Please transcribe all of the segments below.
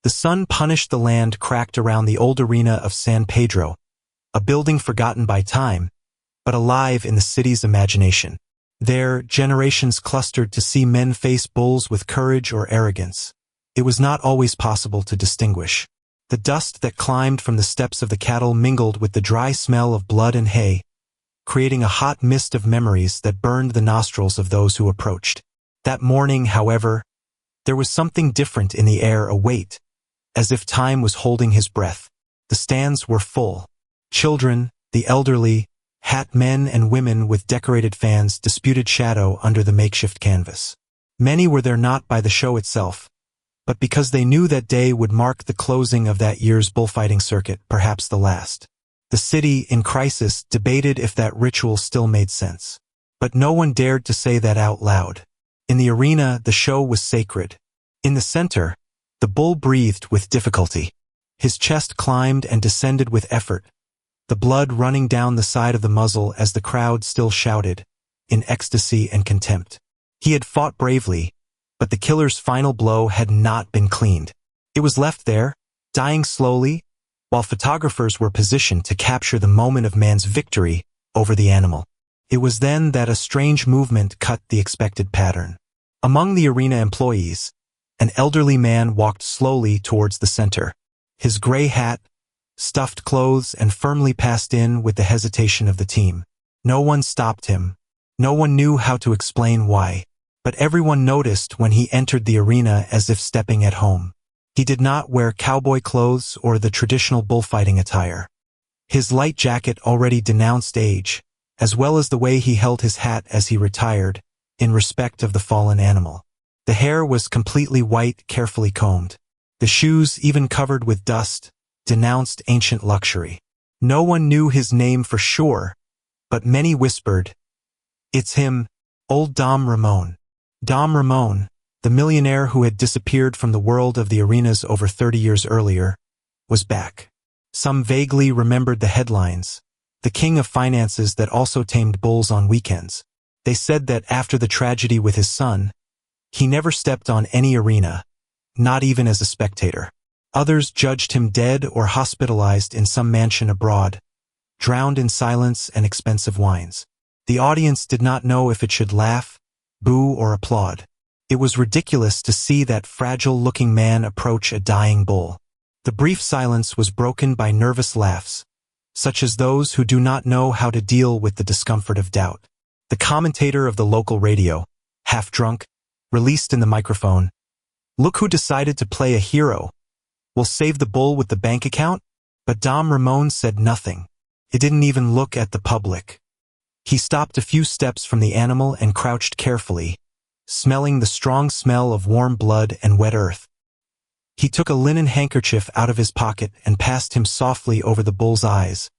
The sun punished the land cracked around the old Arena of San Pedro, a building forgotten by time, but alive in the city's imagination. There, generations clustered to see men face bulls with courage or arrogance. It was not always possible to distinguish. The dust that climbed from the steps of the cattle mingled with the dry smell of blood and hay, creating a hot mist of memories that burned the nostrils of those who approached. That morning, however, there was something different in the air, a weight, as if time was holding his breath. The stands were full. Children, the elderly, hat men and women with decorated fans disputed shadow under the makeshift canvas. Many were there not by the show itself, but because they knew that day would mark the closing of that year's bullfighting circuit, perhaps the last. The city, in crisis, debated if that ritual still made sense. But no one dared to say that out loud. In the arena, the show was sacred. In the center, the bull breathed with difficulty. His chest climbed and descended with effort, the blood running down the side of the muzzle as the crowd still shouted, in ecstasy and contempt. He had fought bravely, but the killer's final blow had not been cleaned. It was left there, dying slowly, while photographers were positioned to capture the moment of man's victory over the animal. It was then that a strange movement cut the expected pattern. Among the arena employees, an elderly man walked slowly towards the center. His gray hat, stuffed clothes, and firmly passed in with the hesitation of the team. No one stopped him. No one knew how to explain why. But everyone noticed when he entered the arena as if stepping at home. He did not wear cowboy clothes or the traditional bullfighting attire. His light jacket already denounced age, as well as the way he held his hat as he retired, in respect of the fallen animal. The hair was completely white, carefully combed. The shoes, even covered with dust, denounced ancient luxury. No one knew his name for sure, but many whispered, "It's him, old Dom Ramon." Dom Ramon, the millionaire who had disappeared from the world of the arenas over 30 years earlier, was back. Some vaguely remembered the headlines, the king of finances that also tamed bulls on weekends. They said that after the tragedy with his son, he never stepped on any arena, not even as a spectator. Others judged him dead or hospitalized in some mansion abroad, drowned in silence and expensive wines. The audience did not know if it should laugh, boo, or applaud. It was ridiculous to see that fragile-looking man approach a dying bull. The brief silence was broken by nervous laughs, such as those who do not know how to deal with the discomfort of doubt. The commentator of the local radio, half drunk, released in the microphone, "Look who decided to play a hero. We'll save the bull with the bank account?" But Dom Ramon said nothing. He didn't even look at the public. He stopped a few steps from the animal and crouched carefully, smelling the strong smell of warm blood and wet earth. He took a linen handkerchief out of his pocket and passed him softly over the bull's eyes,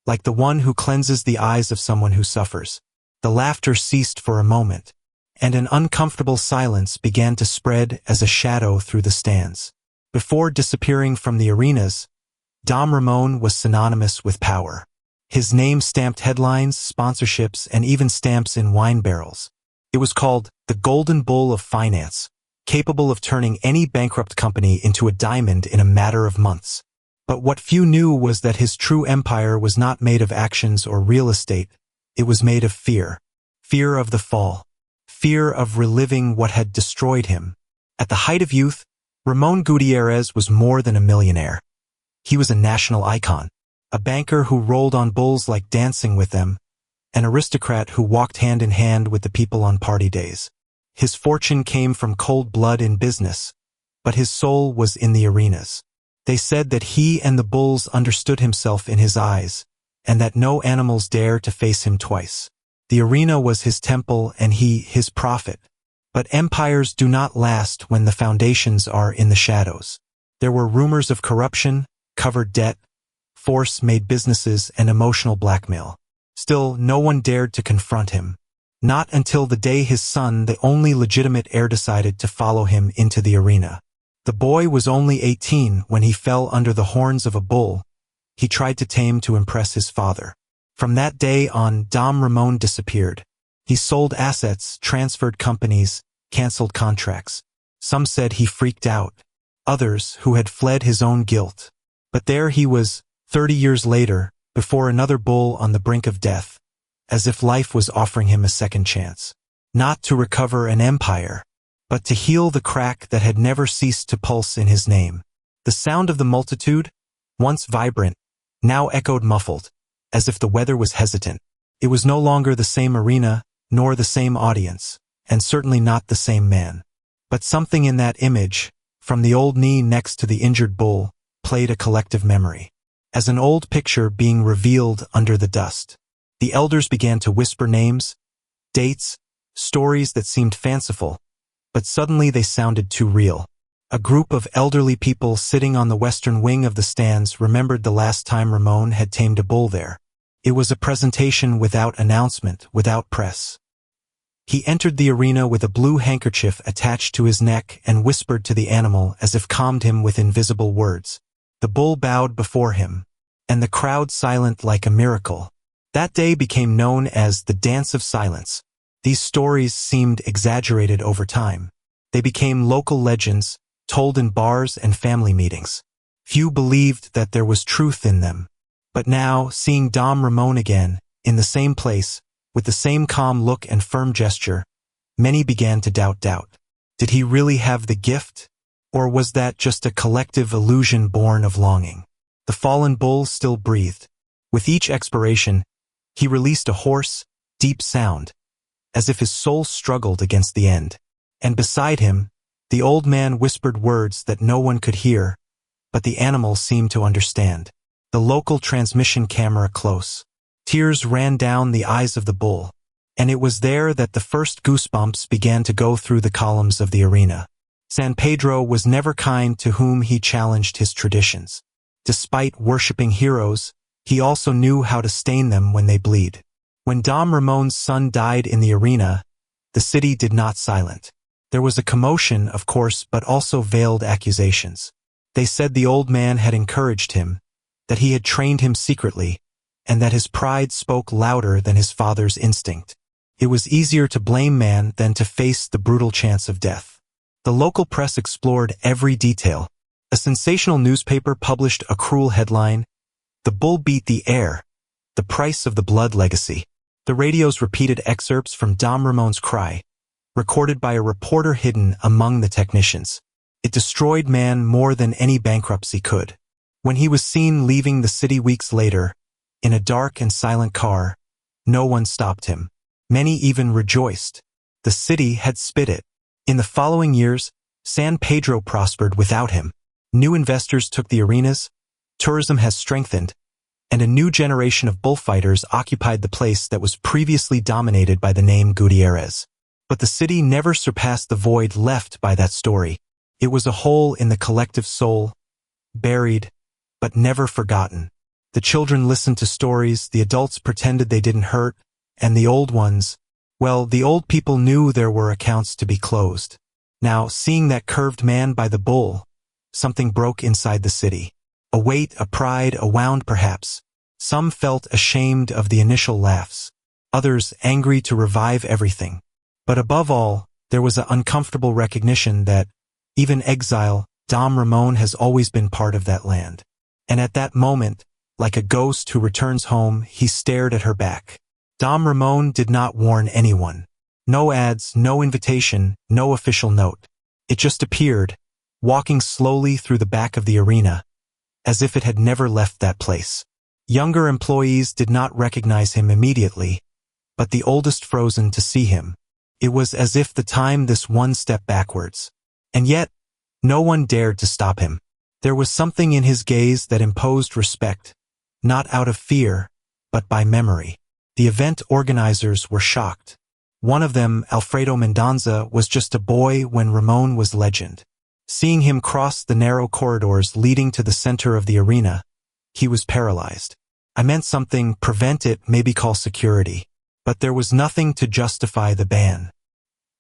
like the one who cleanses the eyes of someone who suffers. The laughter ceased for a moment, and an uncomfortable silence began to spread as a shadow through the stands. Before disappearing from the arenas, Dom Ramon was synonymous with power. His name stamped headlines, sponsorships, and even stamps in wine barrels. It was called the Golden Bull of Finance, capable of turning any bankrupt company into a diamond in a matter of months. But what few knew was that his true empire was not made of actions or real estate. It was made of fear. Fear of the fall. Fear of reliving what had destroyed him. At the height of youth, Ramon Gutierrez was more than a millionaire. He was a national icon, a banker who rolled on bulls like dancing with them, an aristocrat who walked hand in hand with the people on party days. His fortune came from cold blood in business, but his soul was in the arenas. They said that he and the bulls understood himself in his eyes, and that no animals dare to face him twice. The arena was his temple and he his prophet. But empires do not last when the foundations are in the shadows. There were rumors of corruption, covered debt, force-made businesses, and emotional blackmail. Still, no one dared to confront him. Not until the day his son, the only legitimate heir, decided to follow him into the arena. The boy was only 18 when he fell under the horns of a bull he tried to tame to impress his father. From that day on, Dom Ramon disappeared. He sold assets, transferred companies, canceled contracts. Some said he freaked out. others who had fled his own guilt. But there he was, 30 years later, before another bull on the brink of death, as if life was offering him a second chance. Not to recover an empire, but to heal the crack that had never ceased to pulse in his name. The sound of the multitude, once vibrant, now echoed muffled, as if the weather was hesitant. It was no longer the same arena, nor the same audience, and certainly not the same man. But something in that image, from the old knee next to the injured bull, played a collective memory. As an old picture being revealed under the dust, the elders began to whisper names, dates, stories that seemed fanciful, but suddenly they sounded too real. A group of elderly people sitting on the western wing of the stands remembered the last time Ramon had tamed a bull there. It was a presentation without announcement, without press. He entered the arena with a blue handkerchief attached to his neck and whispered to the animal as if calmed him with invisible words. The bull bowed before him, and the crowd silent like a miracle. That day became known as the Dance of Silence. These stories seemed exaggerated over time. They became local legends, told in bars and family meetings. Few believed that there was truth in them. But now, seeing Dom Ramon again, in the same place, with the same calm look and firm gesture, many began to doubt. Did he really have the gift? Or was that just a collective illusion born of longing? The fallen bull still breathed. With each expiration, he released a hoarse, deep sound, as if his soul struggled against the end. And beside him, the old man whispered words that no one could hear, but the animal seemed to understand. The local transmission camera close. Tears ran down the eyes of the bull, and it was there that the first goosebumps began to go through the columns of the arena. San Pedro was never kind to whom he challenged his traditions. Despite worshipping heroes, he also knew how to stain them when they bleed. When Dom Ramon's son died in the arena, the city did not silent. There was a commotion, of course, but also veiled accusations. They said the old man had encouraged him, that he had trained him secretly, and that his pride spoke louder than his father's instinct. It was easier to blame man than to face the brutal chance of death. The local press explored every detail. A sensational newspaper published a cruel headline, "The bull beat the air, the price of the blood legacy." The radios repeated excerpts from Dom Ramon's cry, recorded by a reporter hidden among the technicians. It destroyed man more than any bankruptcy could. When he was seen leaving the city weeks later, in a dark and silent car, no one stopped him. Many even rejoiced. The city had spit it. In the following years, San Pedro prospered without him. New investors took the arenas, tourism has strengthened, and a new generation of bullfighters occupied the place that was previously dominated by the name Gutierrez. But the city never surpassed the void left by that story. It was a hole in the collective soul, buried, but never forgotten. The children listened to stories, the adults pretended they didn't hurt, and the old ones, well, the old people knew there were accounts to be closed. Now, seeing that curved man by the bull, something broke inside the city. A weight, a pride, a wound perhaps. Some felt ashamed of the initial laughs. Others angry to revive everything. But above all, there was an uncomfortable recognition that, even exile, Dom Ramon has always been part of that land. And at that moment, like a ghost who returns home, he stared at her back. Dom Ramon did not warn anyone. No ads, no invitation, no official note. It just appeared, walking slowly through the back of the arena, as if it had never left that place. Younger employees did not recognize him immediately, but the oldest frozen to see him. It was as if the time this one step backwards. And yet, no one dared to stop him. There was something in his gaze that imposed respect, not out of fear, but by memory. The event organizers were shocked. One of them, Alfredo Mendonza, was just a boy when Ramon was legend. Seeing him cross the narrow corridors leading to the center of the arena, he was paralyzed. I meant something, prevent it, maybe call security. But there was nothing to justify the ban.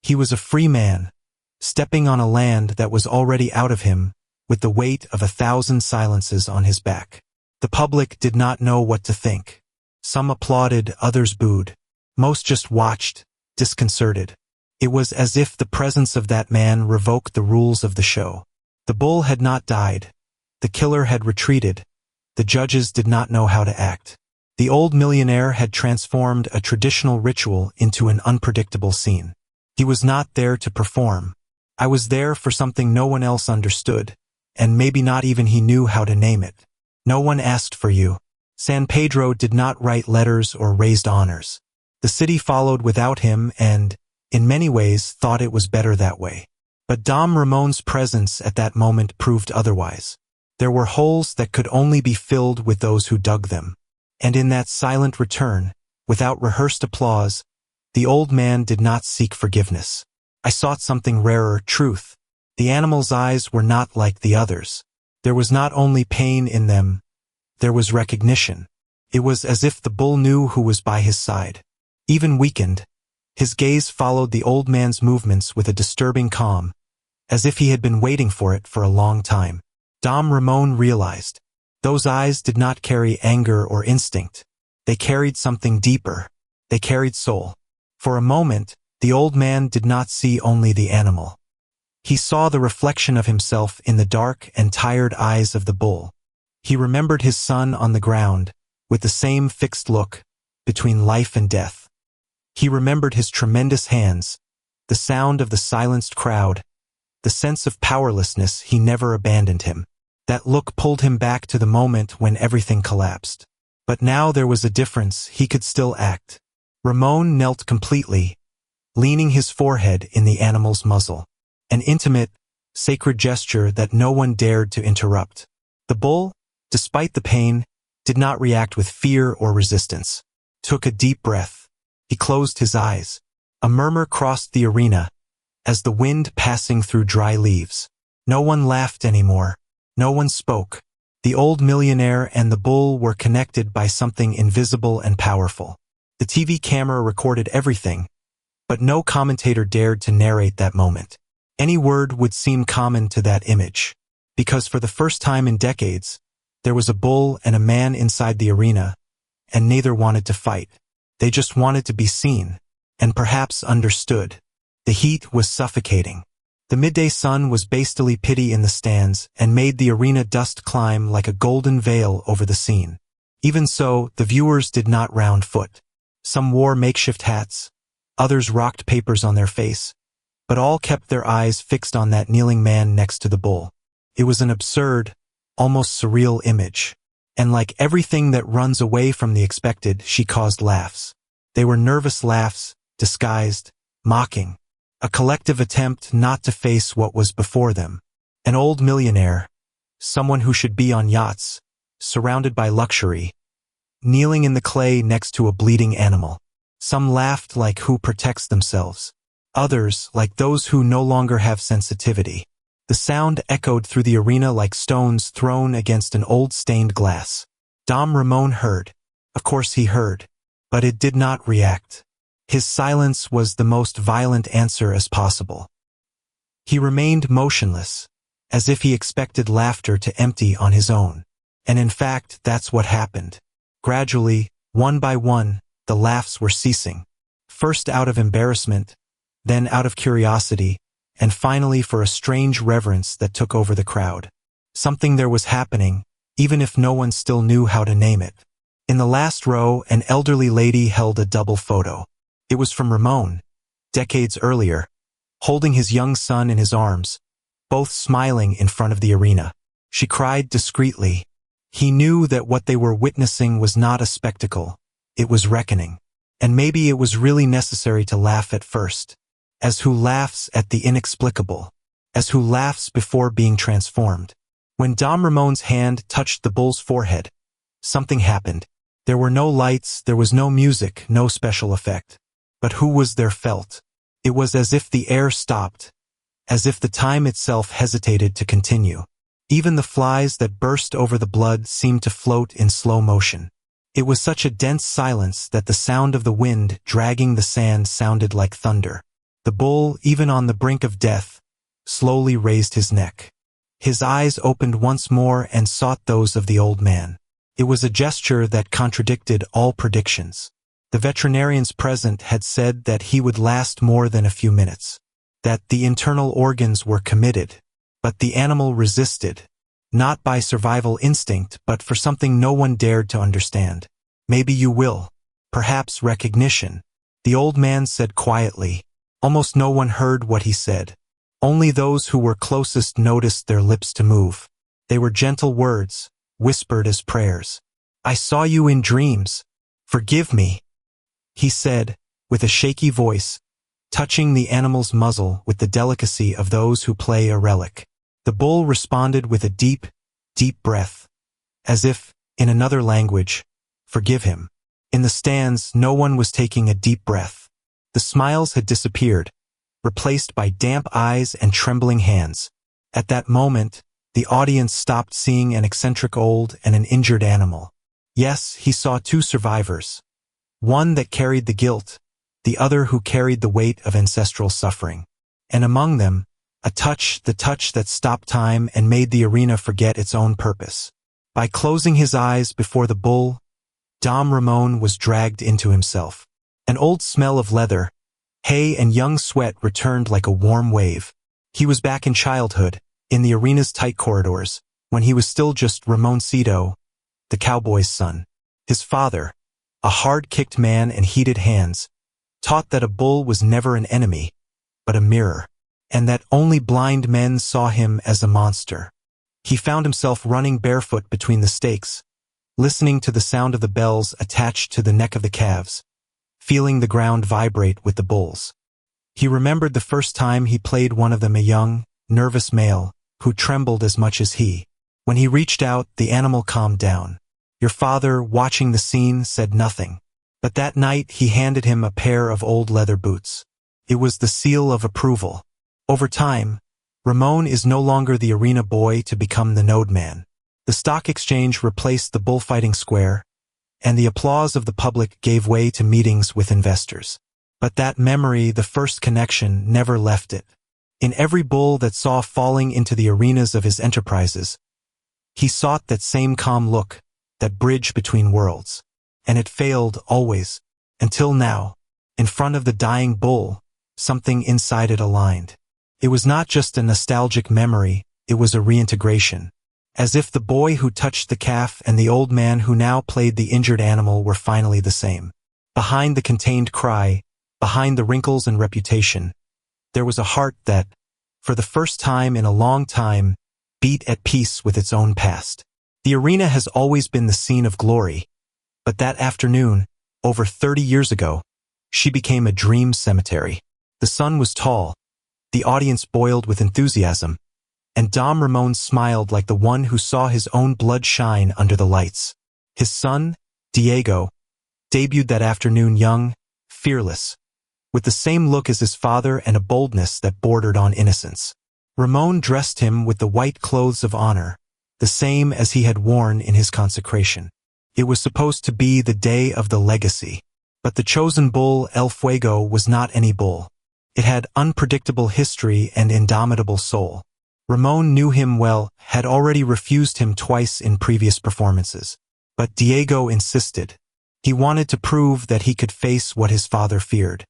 He was a free man, stepping on a land that was already out of him, with the weight of 1,000 silences on his back. The public did not know what to think. Some applauded, others booed. Most just watched, disconcerted. It was as if the presence of that man revoked the rules of the show. The bull had not died. The killer had retreated. The judges did not know how to act. The old millionaire had transformed a traditional ritual into an unpredictable scene. He was not there to perform. I was there for something no one else understood, and maybe not even he knew how to name it. No one asked for you. San Pedro did not write letters or raised honors. The city followed without him and, in many ways, thought it was better that way. But Dom Ramon's presence at that moment proved otherwise. There were holes that could only be filled with those who dug them. And in that silent return, without rehearsed applause, the old man did not seek forgiveness. I sought something rarer, truth. The animal's eyes were not like the others. There was not only pain in them, there was recognition. It was as if the bull knew who was by his side. Even weakened, his gaze followed the old man's movements with a disturbing calm, as if he had been waiting for it for a long time. Dom Ramon realized. Those eyes did not carry anger or instinct. They carried something deeper. They carried soul. For a moment, the old man did not see only the animal. He saw the reflection of himself in the dark and tired eyes of the bull. He remembered his son on the ground, with the same fixed look, between life and death. He remembered his tremendous hands, the sound of the silenced crowd, the sense of powerlessness. He never abandoned him. That look pulled him back to the moment when everything collapsed. But now there was a difference. He could still act. Ramon knelt completely, leaning his forehead in the animal's muzzle. An intimate, sacred gesture that no one dared to interrupt. The bull, despite the pain, did not react with fear or resistance. Took a deep breath. He closed his eyes. A murmur crossed the arena, as the wind passing through dry leaves. No one laughed anymore. No one spoke. The old millionaire and the bull were connected by something invisible and powerful. The TV camera recorded everything, but no commentator dared to narrate that moment. Any word would seem common to that image, because for the first time in decades, there was a bull and a man inside the arena, and neither wanted to fight. They just wanted to be seen, and perhaps understood. The heat was suffocating. The midday sun was bastily pitty in the stands and made the arena dust climb like a golden veil over the scene. Even so, the viewers did not round foot. Some wore makeshift hats, others rocked papers on their face, but all kept their eyes fixed on that kneeling man next to the bull. It was an absurd, almost surreal image. And like everything that runs away from the expected, she caused laughs. They were nervous laughs, disguised, mocking. A collective attempt not to face what was before them. An old millionaire, someone who should be on yachts, surrounded by luxury, kneeling in the clay next to a bleeding animal. Some laughed like who protects themselves. Others like those who no longer have sensitivity. The sound echoed through the arena like stones thrown against an old stained glass. Dom Ramon heard. Of course he heard. But it did not react. His silence was the most violent answer as possible. He remained motionless, as if he expected laughter to empty on his own. And in fact, that's what happened. Gradually, one by one, the laughs were ceasing. First out of embarrassment, then out of curiosity, and finally for a strange reverence that took over the crowd. Something there was happening, even if no one still knew how to name it. In the last row, an elderly lady held a double photo. It was from Ramon, decades earlier, holding his young son in his arms, both smiling in front of the arena. She cried discreetly. He knew that what they were witnessing was not a spectacle, it was reckoning. And maybe it was really necessary to laugh at first, as who laughs at the inexplicable, as who laughs before being transformed. When Dom Ramon's hand touched the bull's forehead, something happened. There were no lights, there was no music, no special effect. But who was there felt? It was as if the air stopped, as if the time itself hesitated to continue. Even the flies that burst over the blood seemed to float in slow motion. It was such a dense silence that the sound of the wind dragging the sand sounded like thunder. The bull, even on the brink of death, slowly raised his neck. His eyes opened once more and sought those of the old man. It was a gesture that contradicted all predictions. The veterinarians present had said that he would last more than a few minutes, that the internal organs were committed, But the animal resisted, not by survival instinct, but for something no one dared to understand. Maybe you will. Perhaps recognition. The old man said quietly. Almost no one heard what he said. Only those who were closest noticed their lips to move. They were gentle words, whispered as prayers. I saw you in dreams. Forgive me, he said, with a shaky voice, touching the animal's muzzle with the delicacy of those who play a relic. The bull responded with a deep, deep breath, as if, in another language, forgive him. In the stands, no one was taking a deep breath. The smiles had disappeared, replaced by damp eyes and trembling hands. At that moment, the audience stopped seeing an eccentric old and an injured animal. Yes, he saw two survivors. One that carried the guilt, the other who carried the weight of ancestral suffering. And among them, the touch that stopped time and made the arena forget its own purpose. By closing his eyes before the bull, Dom Ramon was dragged into himself. An old smell of leather, hay and young sweat returned like a warm wave. He was back in childhood, in the arena's tight corridors, when he was still just Ramoncito, the cowboy's son. His father, a hard-kicked man and heated hands, taught that a bull was never an enemy, but a mirror, and that only blind men saw him as a monster. He found himself running barefoot between the stakes, listening to the sound of the bells attached to the neck of the calves, feeling the ground vibrate with the bulls. He remembered the first time he played one of them, a young, nervous male, who trembled as much as he. When he reached out, the animal calmed down. Your father, watching the scene, said nothing. But that night he handed him a pair of old leather boots. It was the seal of approval. Over time, Ramon is no longer the arena boy to become the node man. The stock exchange replaced the bullfighting square, and the applause of the public gave way to meetings with investors. But that memory, the first connection, never left it. In every bull that saw falling into the arenas of his enterprises, he sought that same calm look, that bridge between worlds. And it failed always, until now, in front of the dying bull, something inside it aligned. It was not just a nostalgic memory, it was a reintegration. As if the boy who touched the calf and the old man who now played the injured animal were finally the same. Behind the contained cry, behind the wrinkles and reputation, there was a heart that, for the first time in a long time, beat at peace with its own past. The arena has always been the scene of glory, but that afternoon, over 30 years ago, she became a dream cemetery. The sun was tall, the audience boiled with enthusiasm, and Dom Ramon smiled like the one who saw his own blood shine under the lights. His son, Diego, debuted that afternoon young, fearless, with the same look as his father and a boldness that bordered on innocence. Ramon dressed him with the white clothes of honor, the same as he had worn in his consecration. It was supposed to be the day of the legacy. But the chosen bull, El Fuego, was not any bull. It had unpredictable history and indomitable soul. Ramon knew him well, had already refused him twice in previous performances. But Diego insisted. He wanted to prove that he could face what his father feared.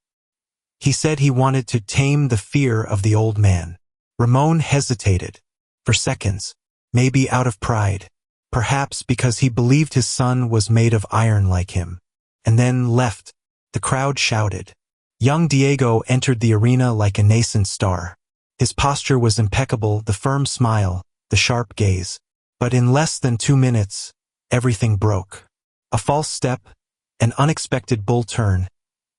He said he wanted to tame the fear of the old man. Ramon hesitated. For seconds. Maybe out of pride. Perhaps because he believed his son was made of iron like him. And then left. The crowd shouted. Young Diego entered the arena like a nascent star. His posture was impeccable, the firm smile, the sharp gaze. But in less than 2 minutes, everything broke. A false step, an unexpected bull turn,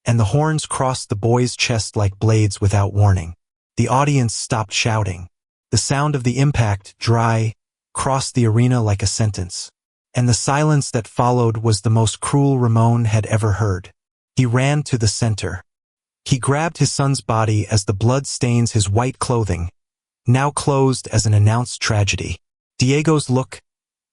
and the horns crossed the boy's chest like blades without warning. The audience stopped shouting. The sound of the impact, dry, crossed the arena like a sentence. And the silence that followed was the most cruel Ramon had ever heard. He ran to the center. He grabbed his son's body as the blood stains his white clothing, now closed as an announced tragedy. Diego's look,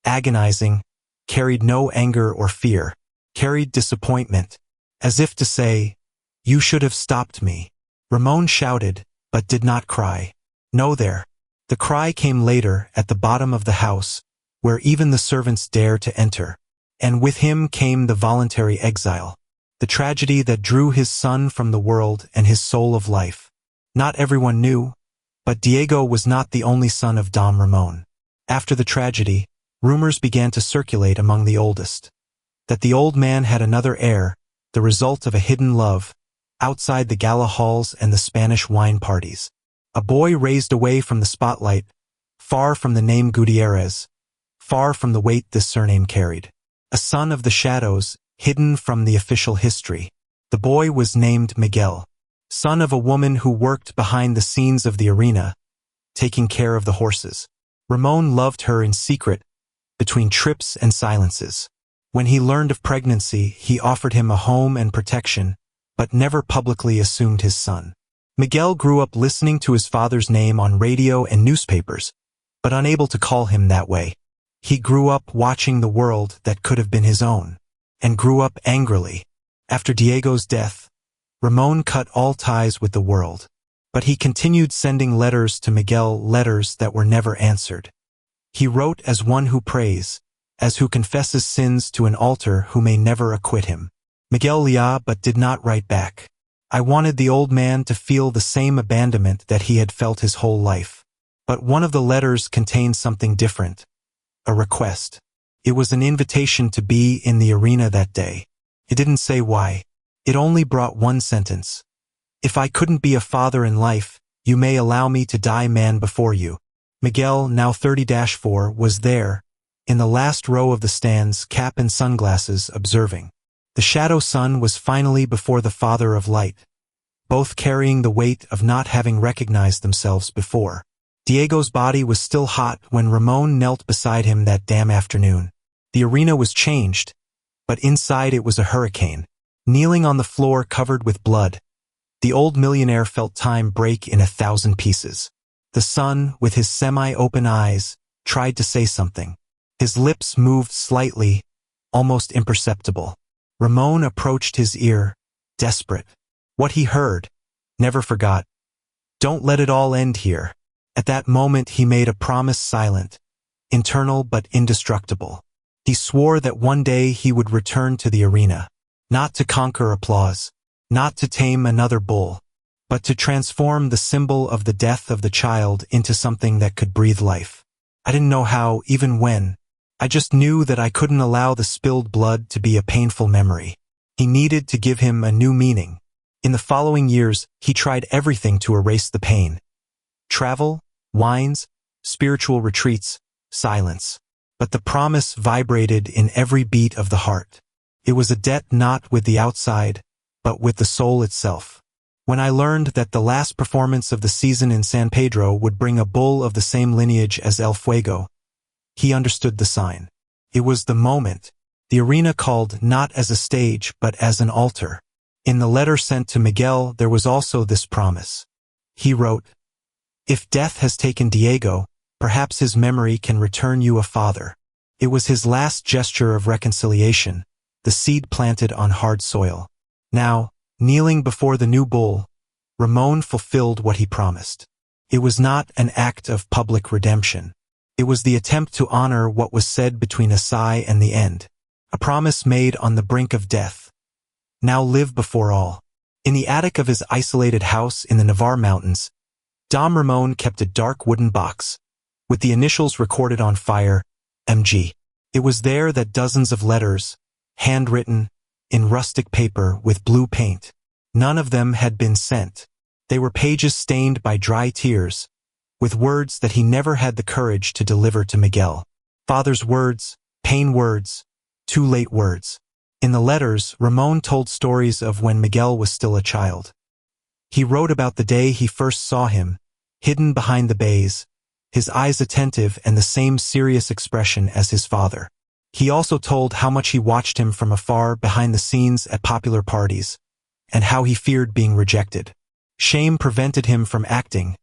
agonizing, carried no anger or fear, carried disappointment, as if to say, "You should have stopped me." Ramon shouted, but did not cry. No there. The cry came later, at the bottom of the house, where even the servants dared to enter. And with him came the voluntary exile, the tragedy that drew his son from the world and his soul of life. Not everyone knew, But Diego was not the only son of Dom Ramon. After the tragedy, rumors began to circulate among the oldest. That the old man had another heir, the result of a hidden love, outside the gala halls and the Spanish wine parties. A boy raised away from the spotlight, far from the name Gutierrez, far from the weight this surname carried. A son of the shadows, hidden from the official history. The boy was named Miguel, son of a woman who worked behind the scenes of the arena, taking care of the horses. Ramon loved her in secret, between trips and silences. When he learned of pregnancy, he offered him a home and protection, but never publicly assumed his son. Miguel grew up listening to his father's name on radio and newspapers, but unable to call him that way. He grew up watching the world that could have been his own, and grew up angrily. After Diego's death, Ramon cut all ties with the world, but he continued sending letters to Miguel, letters that were never answered. He wrote as one who prays, as who confesses sins to an altar who may never acquit him. Miguel lied but did not write back. I wanted the old man to feel the same abandonment that he had felt his whole life. But one of the letters contained something different. A request. It was an invitation to be in the arena that day. It didn't say why. It only brought one sentence. If I couldn't be a father in life, you may allow me to die man before you. Miguel, now 30-4, was there, in the last row of the stands, cap and sunglasses, observing. The shadow son was finally before the father of light, both carrying the weight of not having recognized themselves before. Diego's body was still hot when Ramon knelt beside him that damn afternoon. The arena was changed, but inside it was a hurricane. Kneeling on the floor covered with blood, the old millionaire felt time break in 1,000 pieces. The son, with his semi-open eyes, tried to say something. His lips moved slightly, almost imperceptible. Ramon approached his ear, desperate. What he heard, never forgot. Don't let it all end here. At that moment he made a promise silent, internal but indestructible. He swore that one day he would return to the arena, not to conquer applause, not to tame another bull, but to transform the symbol of the death of the child into something that could breathe life. I didn't know how, even when. I just knew that I couldn't allow the spilled blood to be a painful memory. He needed to give him a new meaning. In the following years, he tried everything to erase the pain. Travel, wines, spiritual retreats, silence. But the promise vibrated in every beat of the heart. It was a debt not with the outside, but with the soul itself. When I learned that the last performance of the season in San Pedro would bring a bull of the same lineage as El Fuego, he understood the sign. It was the moment. The arena called not as a stage but as an altar. In the letter sent to Miguel there was also this promise. He wrote, "If death has taken Diego, perhaps his memory can return you a father." It was his last gesture of reconciliation, the seed planted on hard soil. Now, kneeling before the new bull, Ramon fulfilled what he promised. It was not an act of public redemption. It was the attempt to honor what was said between a sigh and the end. A promise made on the brink of death. Now live before all. In the attic of his isolated house in the Navarre Mountains, Dom Ramon kept a dark wooden box, with the initials recorded on fire, MG. It was there that dozens of letters, handwritten, in rustic paper with blue paint. None of them had been sent. They were pages stained by dry tears, with words that he never had the courage to deliver to Miguel. Father's words, pain words, too late words. In the letters, Ramon told stories of when Miguel was still a child. He wrote about the day he first saw him, hidden behind the bays, his eyes attentive and the same serious expression as his father. He also told how much he watched him from afar behind the scenes at popular parties, and how he feared being rejected. Shame prevented him from acting,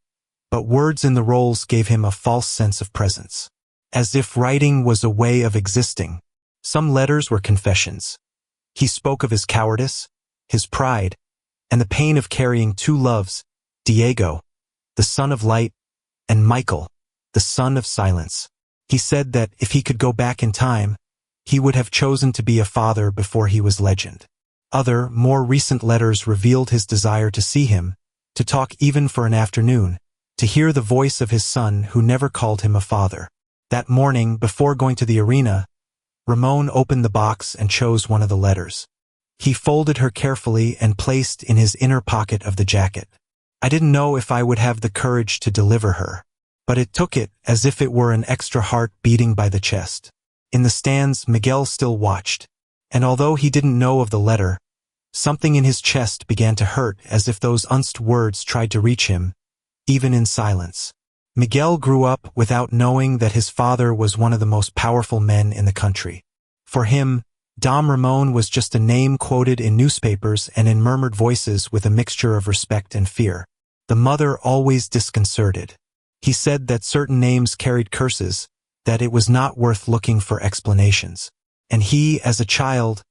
but words in the roles gave him a false sense of presence. As if writing was a way of existing. Some letters were confessions. He spoke of his cowardice, his pride, and the pain of carrying two loves, Diego, the son of light, and Michael, the son of silence. He said that if he could go back in time, he would have chosen to be a father before he was legend. Other, more recent letters revealed his desire to see him, to talk even for an afternoon, to hear the voice of his son who never called him a father. That morning, before going to the arena, Ramon opened the box and chose one of the letters. He folded her carefully and placed in his inner pocket of the jacket. I didn't know if I would have the courage to deliver her, but it took it as if it were an extra heart beating by the chest. In the stands, Miguel still watched, and although he didn't know of the letter, something in his chest began to hurt as if those unspoken words tried to reach him, even in silence. Miguel grew up without knowing that his father was one of the most powerful men in the country. For him, Dom Ramon was just a name quoted in newspapers and in murmured voices with a mixture of respect and fear. The mother always disconcerted. He said that certain names carried curses, that it was not worth looking for explanations. And he, as a child,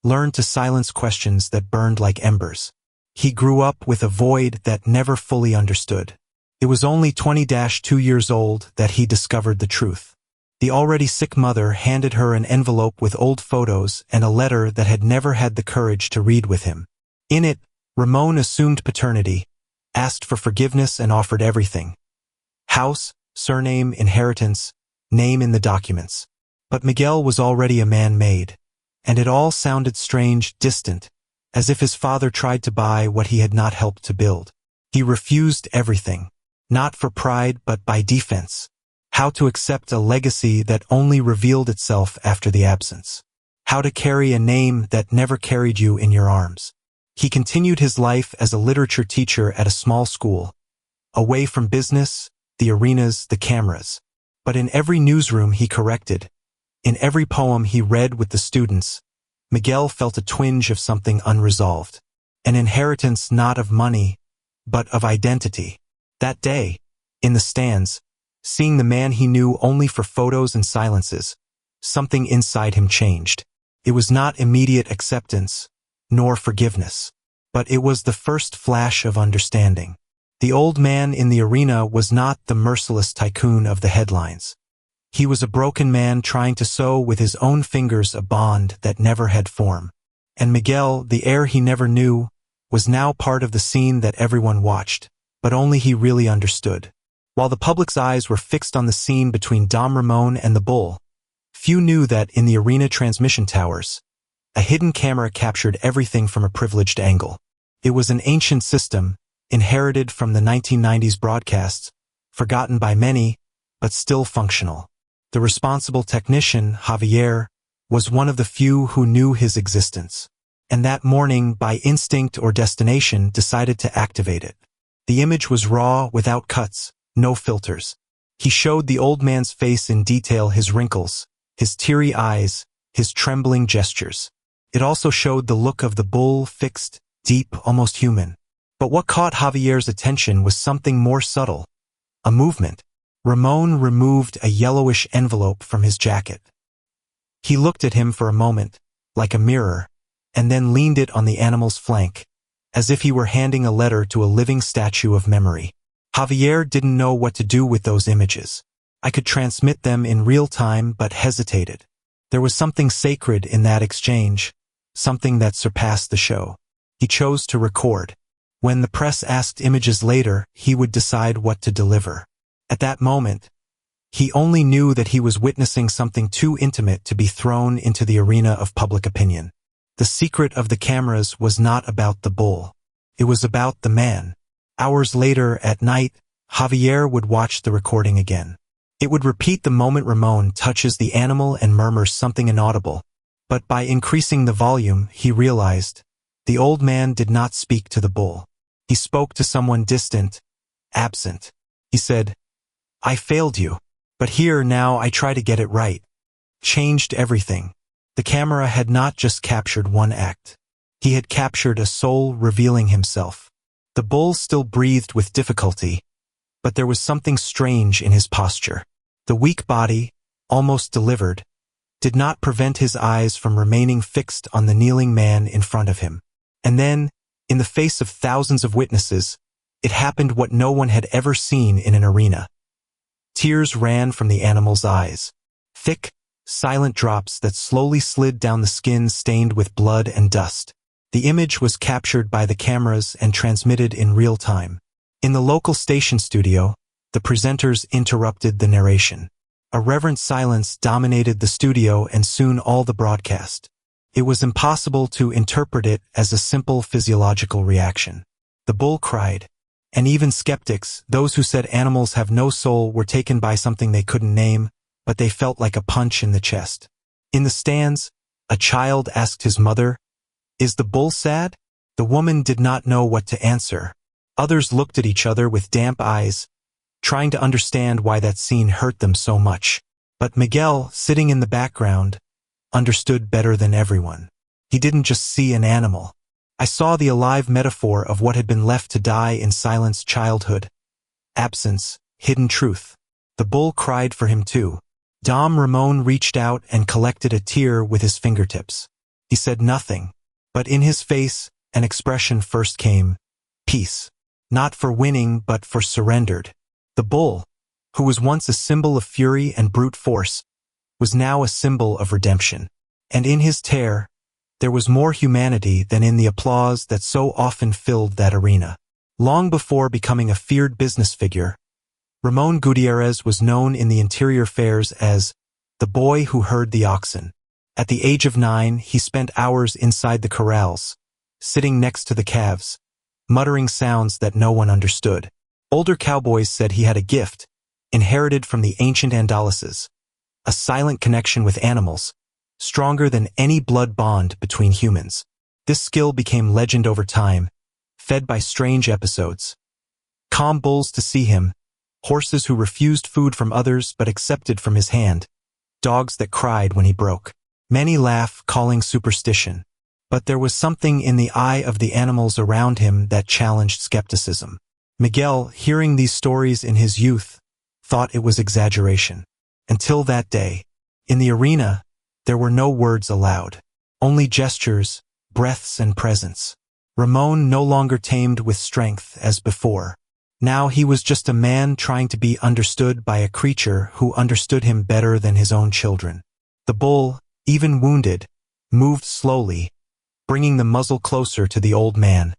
learned to silence questions that burned like embers. He grew up with a void that never fully understood. It was only 20-2 years old that he discovered the truth. The already sick mother handed her an envelope with old photos and a letter that had never had the courage to read with him. In it, Ramon assumed paternity, asked for forgiveness and offered everything. House, surname, inheritance, name in the documents. But Miguel was already a man made, and it all sounded strange, distant, as if his father tried to buy what he had not helped to build. He refused everything. Not for pride but by defense. How to accept a legacy that only revealed itself after the absence. How to carry a name that never carried you in your arms. He continued his life as a literature teacher at a small school, away from business, the arenas, the cameras. But in every newsroom he corrected, in every poem he read with the students, Miguel felt a twinge of something unresolved. An inheritance not of money, but of identity. That day, in the stands, seeing the man he knew only for photos and silences, something inside him changed. It was not immediate acceptance, nor forgiveness, but it was the first flash of understanding. The old man in the arena was not the merciless tycoon of the headlines. He was a broken man trying to sew with his own fingers a bond that never had form. And Miguel, the heir he never knew, was now part of the scene that everyone watched, but only he really understood. While the public's eyes were fixed on the scene between Dom Ramon and the bull, few knew that in the arena transmission towers, a hidden camera captured everything from a privileged angle. It was an ancient system, inherited from the 1990s broadcasts, forgotten by many, but still functional. The responsible technician, Javier, was one of the few who knew his existence, and that morning, by instinct or destination, decided to activate it. The image was raw, without cuts, no filters. He showed the old man's face in detail, his wrinkles, his teary eyes, his trembling gestures. It also showed the look of the bull, fixed, deep, almost human. But what caught Javier's attention was something more subtle. A movement. Ramon removed a yellowish envelope from his jacket. He looked at him for a moment, like a mirror, and then leaned it on the animal's flank, as if he were handing a letter to a living statue of memory. Javier didn't know what to do with those images. I could transmit them in real time, but hesitated. There was something sacred in that exchange, something that surpassed the show. He chose to record. When the press asked images later, he would decide what to deliver. At that moment, he only knew that he was witnessing something too intimate to be thrown into the arena of public opinion. The secret of the cameras was not about the bull. It was about the man. Hours later, at night, Javier would watch the recording again. It would repeat the moment Ramon touches the animal and murmurs something inaudible. But by increasing the volume, he realized the old man did not speak to the bull. He spoke to someone distant, absent. He said, "I failed you, but here now I try to get it right." Changed everything. The camera had not just captured one act. He had captured a soul revealing himself. The bull still breathed with difficulty, but there was something strange in his posture. The weak body, almost delivered, did not prevent his eyes from remaining fixed on the kneeling man in front of him. And then, in the face of thousands of witnesses, it happened what no one had ever seen in an arena. Tears ran from the animal's eyes. Thick, silent drops that slowly slid down the skin stained with blood and dust. The image was captured by the cameras and transmitted in real time. In the local station studio, The presenters interrupted the narration. A reverent silence dominated the studio and soon all the broadcast. It was impossible to interpret it as a simple physiological reaction. The bull cried. And even skeptics, those who said animals have no soul, were taken by something they couldn't name, but they felt like a punch in the chest. In the stands, a child asked his mother, "Is the bull sad?" The woman did not know what to answer. Others looked at each other with damp eyes, trying to understand why that scene hurt them so much. But Miguel, sitting in the background, understood better than everyone. He didn't just see an animal. I saw the alive metaphor of what had been left to die in silence: childhood, absence, hidden truth. The bull cried for him too. Dom Ramon reached out and collected a tear with his fingertips. He said nothing, but in his face, an expression first came: peace. Not for winning, but for surrendered. The bull, who was once a symbol of fury and brute force, was now a symbol of redemption. And in his tear, there was more humanity than in the applause that so often filled that arena. Long before becoming a feared business figure, Ramon Gutierrez was known in the interior fairs as the boy who herd the oxen. At the age of 9, he spent hours inside the corrals, sitting next to the calves, muttering sounds that no one understood. Older cowboys said he had a gift, inherited from the ancient Andalases, a silent connection with animals, stronger than any blood bond between humans. This skill became legend over time, fed by strange episodes. Calm bulls to see him, horses who refused food from others but accepted from his hand, dogs that cried when he broke. Many laugh, calling superstition. But there was something in the eye of the animals around him that challenged skepticism. Miguel, hearing these stories in his youth, thought it was exaggeration. Until that day, in the arena, there were no words allowed, only gestures, breaths, and presence. Ramon no longer tamed with strength as before. Now he was just a man trying to be understood by a creature who understood him better than his own children. The bull, even wounded, moved slowly, bringing the muzzle closer to the old man,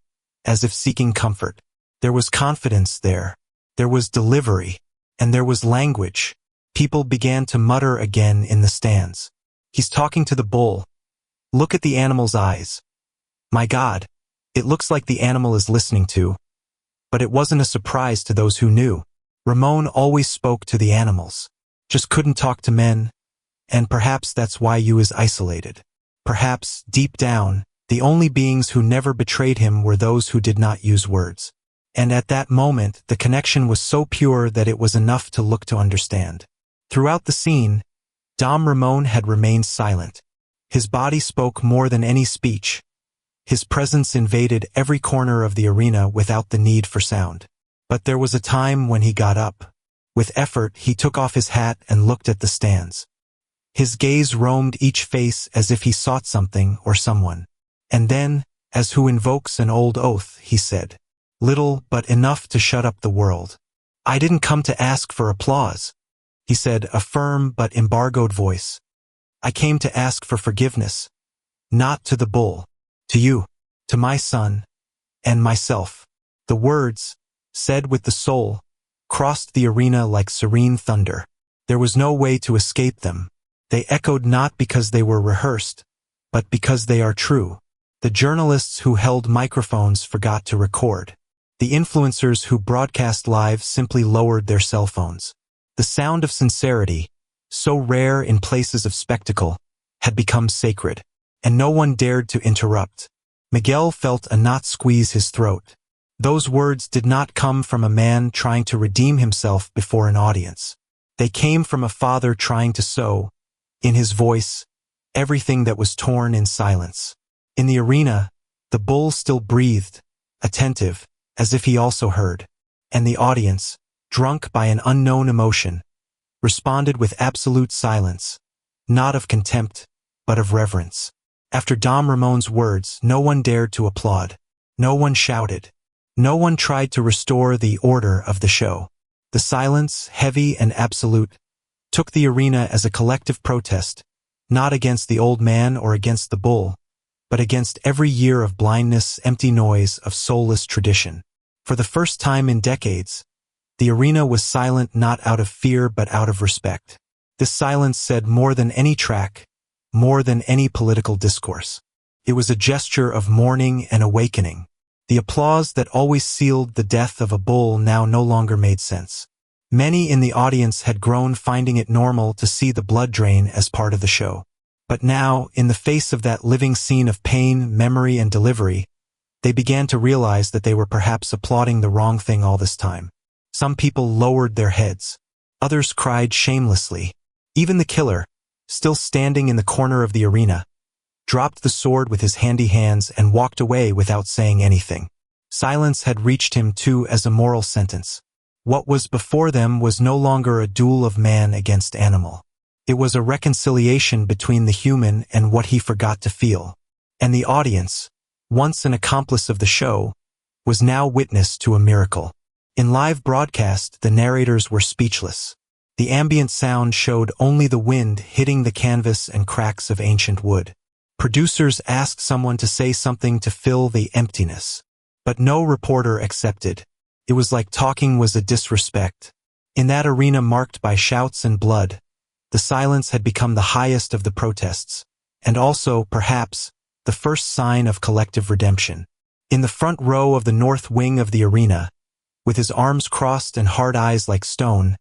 as if seeking comfort. There was confidence there. There was delivery. And there was language. People began to mutter again in the stands. He's talking to the bull. Look at the animal's eyes. My God, it looks like the animal is listening to. But it wasn't a surprise to those who knew. Ramon always spoke to the animals, just couldn't talk to men, and perhaps that's why he was isolated. Perhaps, deep down, the only beings who never betrayed him were those who did not use words. And at that moment, the connection was so pure that it was enough to look to understand. Throughout the scene, Dom Ramon had remained silent. His body spoke more than any speech. His presence invaded every corner of the arena without the need for sound. But there was a time when he got up. With effort, he took off his hat and looked at the stands. His gaze roamed each face as if he sought something or someone. And then, as who invokes an old oath, he said, "Little but enough to shut up the world. I didn't come to ask for applause," he said, a firm but embargoed voice. "I came to ask for forgiveness. Not to the bull. To you. To my son. And myself." The words, said with the soul, crossed the arena like serene thunder. There was no way to escape them. They echoed not because they were rehearsed, but because they are true. The journalists who held microphones forgot to record. The influencers who broadcast live simply lowered their cell phones. The sound of sincerity, so rare in places of spectacle, had become sacred, and no one dared to interrupt. Miguel felt a knot squeeze his throat. Those words did not come from a man trying to redeem himself before an audience. They came from a father trying to sow, in his voice, everything that was torn in silence. In the arena, the bull still breathed, attentive, as if he also heard. And the audience, drunk by an unknown emotion, responded with absolute silence, not of contempt, but of reverence. After Dom Ramon's words, no one dared to applaud. No one shouted. No one tried to restore the order of the show. The silence, heavy and absolute, took the arena as a collective protest, not against the old man or against the bull, but against every year of blindness, empty noise, of soulless tradition. For the first time in decades, The arena was silent not out of fear but out of respect. This silence said more than any track, more than any political discourse. It was a gesture of mourning and awakening. The applause that always sealed the death of a bull now no longer made sense. Many in the audience had grown finding it normal to see the blood drain as part of the show. But now, in the face of that living scene of pain, memory, and delivery, they began to realize that they were perhaps applauding the wrong thing all this time. Some people lowered their heads. Others cried shamelessly. Even the killer, still standing in the corner of the arena, dropped the sword with his handy hands and walked away without saying anything. Silence had reached him too as a moral sentence. What was before them was no longer a duel of man against animal. It was a reconciliation between the human and what he forgot to feel. And the audience, once an accomplice of the show, was now witness to a miracle. In live broadcast, the narrators were speechless. The ambient sound showed only the wind hitting the canvas and cracks of ancient wood. Producers asked someone to say something to fill the emptiness. But no reporter accepted. It was like talking was a disrespect. In that arena marked by shouts and blood, the silence had become the highest of the protests, and also, perhaps, the first sign of collective redemption. In the front row of the north wing of the arena, with his arms crossed and hard eyes like stone,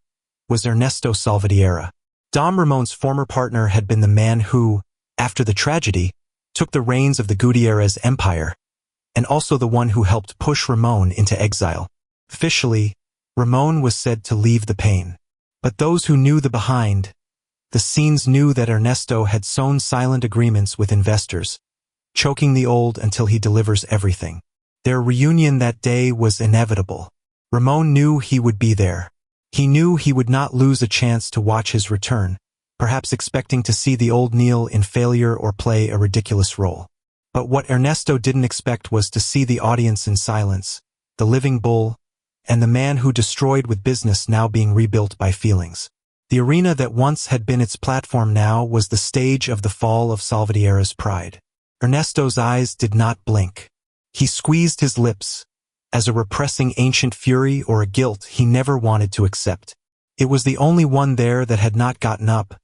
was Ernesto Salvatierra. Dom Ramon's former partner had been the man who, after the tragedy, took the reins of the Gutierrez empire, and also the one who helped push Ramon into exile. Officially, Ramon was said to leave the pain. But those who knew the behind, the scenes knew that Ernesto had sown silent agreements with investors, choking the old until he delivers everything. Their reunion that day was inevitable. Ramon knew he would be there. He knew he would not lose a chance to watch his return, perhaps expecting to see the old kneel in failure or play a ridiculous role. But what Ernesto didn't expect was to see the audience in silence, the living bull, and the man who destroyed with business now being rebuilt by feelings. The arena that once had been its platform now was the stage of the fall of Salvatierra's pride. Ernesto's eyes did not blink. He squeezed his lips, as a repressing ancient fury or a guilt he never wanted to accept. It was the only one there that had not gotten up,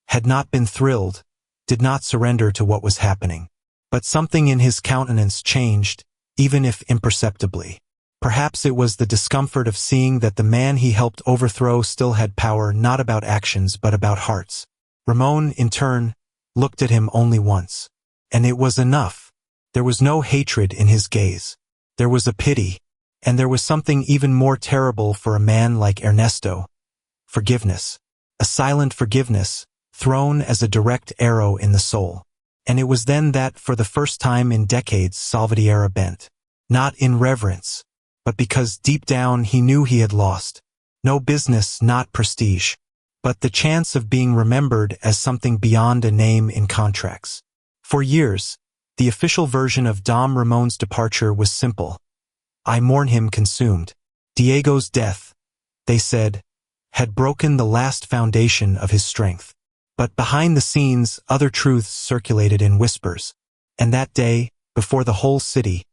had not been thrilled, did not surrender to what was happening. But something in his countenance changed, even if imperceptibly. Perhaps it was the discomfort of seeing that the man he helped overthrow still had power not about actions but about hearts. Ramon, in turn, looked at him only once. And it was enough. There was no hatred in his gaze. There was a pity, and there was something even more terrible for a man like Ernesto. Forgiveness. A silent forgiveness, thrown as a direct arrow in the soul. And it was then that, for the first time in decades, Salvatierra bent. Not in reverence, but because deep down he knew he had lost. No business, not prestige, but the chance of being remembered as something beyond a name in contracts. For years, the official version of Dom Ramon's departure was simple. I mourn him consumed. Diego's death, they said, had broken the last foundation of his strength. But behind the scenes, other truths circulated in whispers. And that day, before the whole city,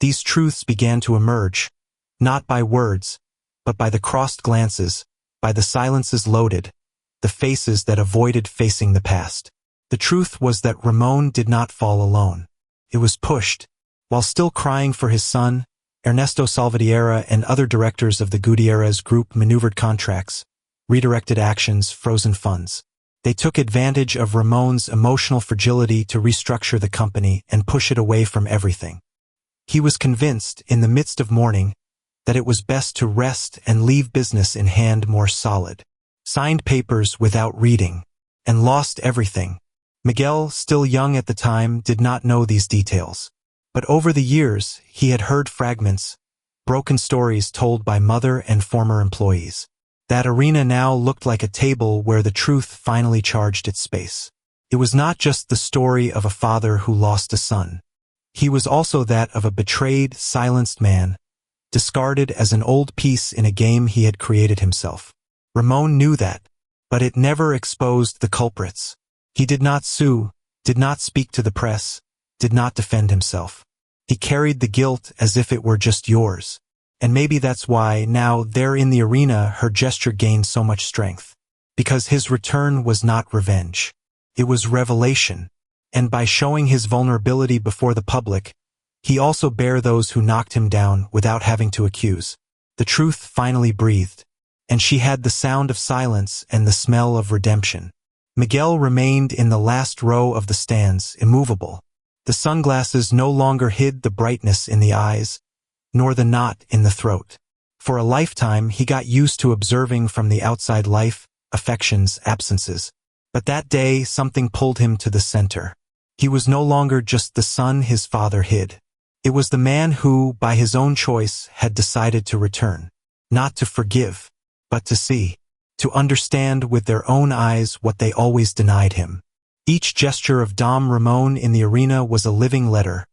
these truths began to emerge, not by words, but by the crossed glances, by the silences loaded, the faces that avoided facing the past. The truth was that Ramon did not fall alone. It was pushed. While still crying for his son, Ernesto Salvatierra and other directors of the Gutierrez group maneuvered contracts, redirected actions, frozen funds. They took advantage of Ramon's emotional fragility to restructure the company and push it away from everything. He was convinced, in the midst of mourning, that it was best to rest and leave business in hand more solid. Signed papers without reading, and lost everything. Miguel, still young at the time, did not know these details. But over the years, he had heard fragments, broken stories told by mother and former employees. That arena now looked like a table where the truth finally charged its space. It was not just the story of a father who lost a son. He was also that of a betrayed, silenced man, discarded as an old piece in a game he had created himself. Ramon knew that, but it never exposed the culprits. He did not sue, did not speak to the press, did not defend himself. He carried the guilt as if it were just yours. And maybe that's why, now there in the arena, her gesture gained so much strength. Because his return was not revenge. It was revelation. And by showing his vulnerability before the public, he also bare those who knocked him down without having to accuse. The truth finally breathed. And she had the sound of silence and the smell of redemption. Miguel remained in the last row of the stands, immovable. The sunglasses no longer hid the brightness in the eyes, nor the knot in the throat. For a lifetime he got used to observing from the outside life, affections, absences. But that day something pulled him to the center. He was no longer just the son his father hid. It was the man who, by his own choice, had decided to return. Not to forgive, but to see. To understand with their own eyes what they always denied him. Each gesture of Dom Ramon in the arena was a living letter,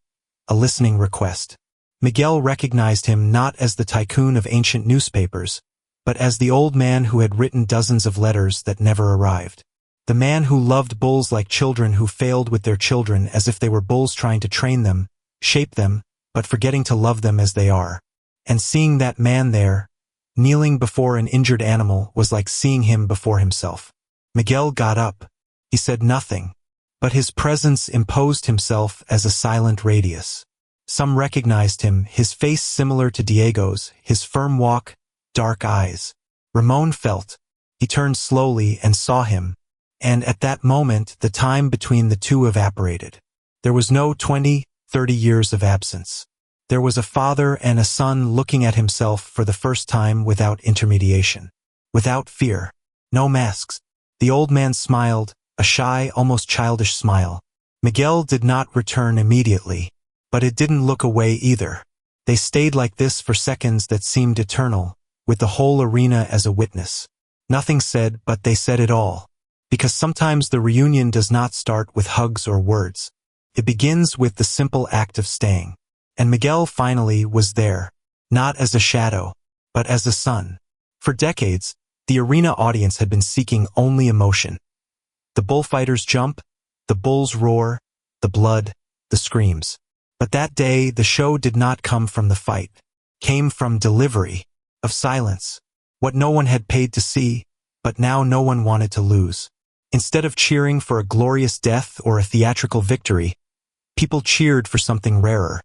a listening request. Miguel recognized him not as the tycoon of ancient newspapers, but as the old man who had written dozens of letters that never arrived. The man who loved bulls like children who failed with their children as if they were bulls trying to train them, shape them, but forgetting to love them as they are. And seeing that man there, kneeling before an injured animal, was like seeing him before himself. Miguel got up. He said nothing, but his presence imposed himself as a silent radius. Some recognized him, his face similar to Diego's, his firm walk, dark eyes. Ramon felt. He turned slowly and saw him, and at that moment the time between the two evaporated. There was no 20, 30 years of absence. There was a father and a son looking at himself for the first time without intermediation. Without fear. No masks. The old man smiled, a shy, almost childish smile. Miguel did not return immediately. But it didn't look away either. They stayed like this for seconds that seemed eternal, with the whole arena as a witness. Nothing said, but they said it all. Because sometimes the reunion does not start with hugs or words. It begins with the simple act of staying. And Miguel finally was there, not as a shadow, but as a sun. For decades, the arena audience had been seeking only emotion. The bullfighters jump, the bulls roar, the blood, the screams. But that day, the show did not come from the fight. Came from delivery, of silence. What no one had paid to see, but now no one wanted to lose. Instead of cheering for a glorious death or a theatrical victory, people cheered for something rarer.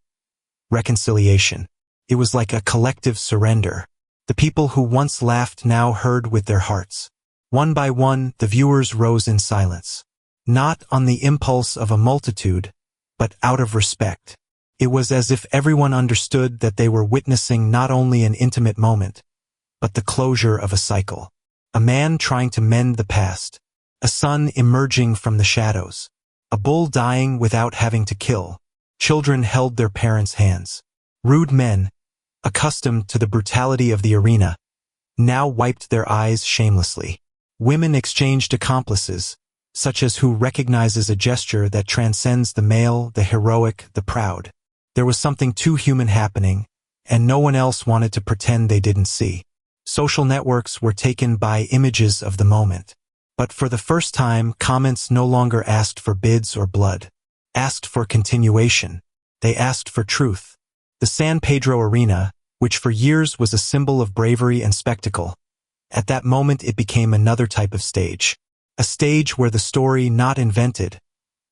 Reconciliation. It was like a collective surrender. The people who once laughed now heard with their hearts. One by one, the viewers rose in silence. Not on the impulse of a multitude, but out of respect. It was as if everyone understood that they were witnessing not only an intimate moment, but the closure of a cycle. A man trying to mend the past. A son emerging from the shadows. A bull dying without having to kill. Children held their parents' hands. Rude men, accustomed to the brutality of the arena, now wiped their eyes shamelessly. Women exchanged accomplices, such as who recognizes a gesture that transcends the male, the heroic, the proud. There was something too human happening, and no one else wanted to pretend they didn't see. Social networks were taken by images of the moment. But for the first time, comments no longer asked for bids or blood. Asked for continuation. They asked for truth. The San Pedro Arena, which for years was a symbol of bravery and spectacle, at that moment it became another type of stage. A stage where the story not invented,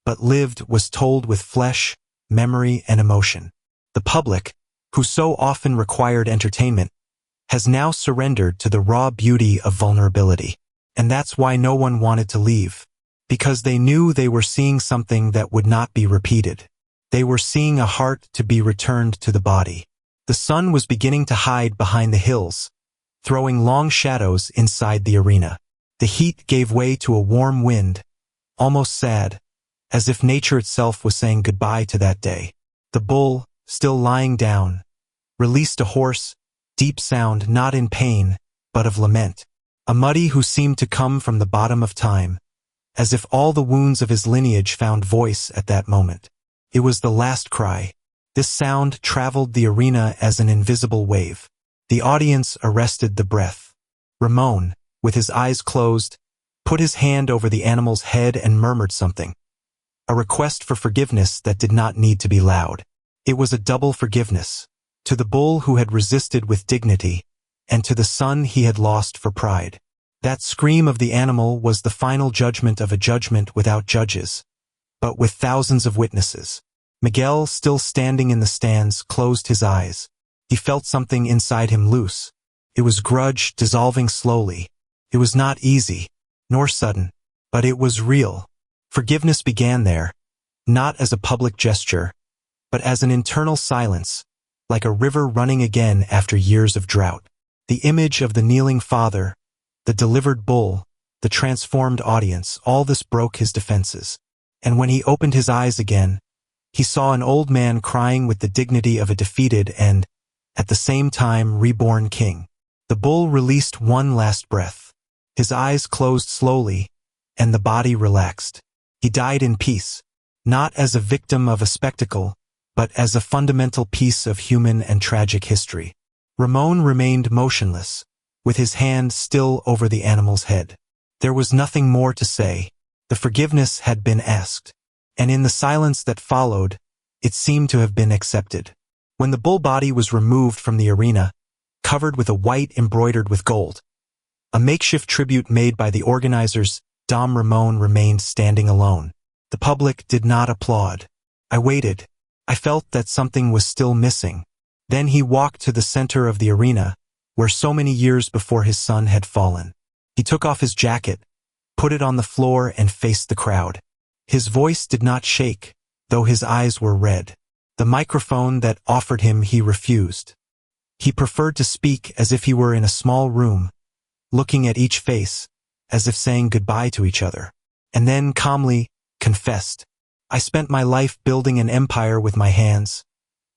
but lived was told with flesh, memory, and emotion. The public, who so often required entertainment, has now surrendered to the raw beauty of vulnerability. And that's why no one wanted to leave. Because they knew they were seeing something that would not be repeated. They were seeing a heart to be returned to the body. The sun was beginning to hide behind the hills, throwing long shadows inside the arena. The heat gave way to a warm wind, almost sad, as if nature itself was saying goodbye to that day. The bull, still lying down, released a hoarse, deep sound not in pain, but of lament. A muddy who seemed to come from the bottom of time, as if all the wounds of his lineage found voice at that moment. It was the last cry. This sound traveled the arena as an invisible wave. The audience arrested the breath. Ramon, with his eyes closed, put his hand over the animal's head and murmured something. A request for forgiveness that did not need to be loud. It was a double forgiveness. to the bull who had resisted with dignity, and to the son he had lost for pride. That scream of the animal was the final judgment of a judgment without judges, but with thousands of witnesses. Miguel, still standing in the stands, closed his eyes. He felt something inside him loose. It was grudge dissolving slowly. It was not easy, nor sudden, but it was real. Forgiveness began there, not as a public gesture, but as an internal silence, like a river running again after years of drought. The image of the kneeling father, the delivered bull, the transformed audience, all this broke his defenses. And when he opened his eyes again, he saw an old man crying with the dignity of a defeated and, at the same time, reborn king. The bull released one last breath. His eyes closed slowly, and the body relaxed. He died in peace, not as a victim of a spectacle, but as a fundamental piece of human and tragic history. Ramon remained motionless, with his hand still over the animal's head. There was nothing more to say. The forgiveness had been asked, and in the silence that followed, it seemed to have been accepted. When the bull body was removed from the arena, covered with a white embroidered with gold, a makeshift tribute made by the organizers, Dom Ramon remained standing alone. The public did not applaud. I waited. I felt that something was still missing. Then he walked to the center of the arena, where so many years before his son had fallen. He took off his jacket, put it on the floor, and faced the crowd. His voice did not shake, though his eyes were red. The microphone that offered him he refused. He preferred to speak as if he were in a small room, looking at each face, as if saying goodbye to each other. And then calmly confessed, I spent my life building an empire with my hands,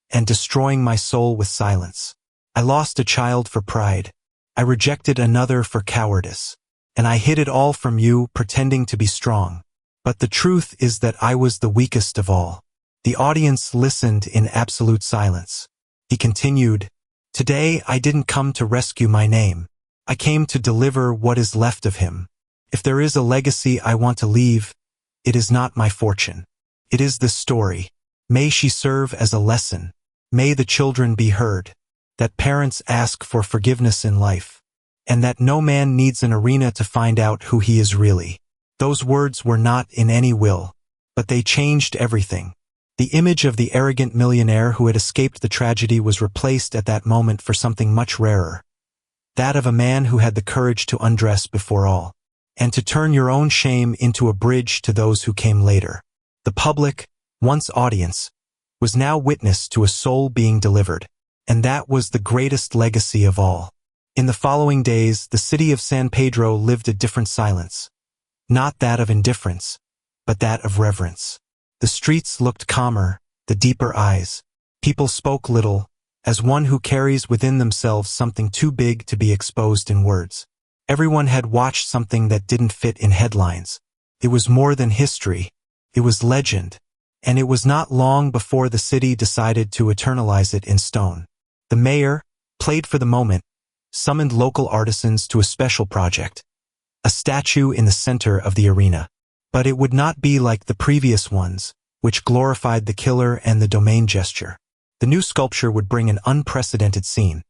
and destroying my soul with silence. I lost a child for pride. I rejected another for cowardice. And I hid it all from you, pretending to be strong. But the truth is that I was the weakest of all. The audience listened in absolute silence. He continued, Today I didn't come to rescue my name. I came to deliver what is left of him. If there is a legacy I want to leave, it is not my fortune. It is this story. May she serve as a lesson. May the children be heard. That parents ask for forgiveness in life. And that no man needs an arena to find out who he is really. Those words were not in any will, but they changed everything. The image of the arrogant millionaire who had escaped the tragedy was replaced at that moment for something much rarer. That of a man who had the courage to undress before all, and to turn your own shame into a bridge to those who came later. The public, once audience, was now witness to a soul being delivered, and that was the greatest legacy of all. In the following days, the city of San Pedro lived a different silence. Not that of indifference, but that of reverence. The streets looked calmer, the deeper eyes. People spoke little, as one who carries within themselves something too big to be exposed in words. Everyone had watched something that didn't fit in headlines. It was more than history. It was legend. And it was not long before the city decided to eternalize it in stone. The mayor, played for the moment, summoned local artisans to a special project. A statue in the center of the arena. But it would not be like the previous ones, which glorified the killer and the domain gesture. The new sculpture would bring an unprecedented scene.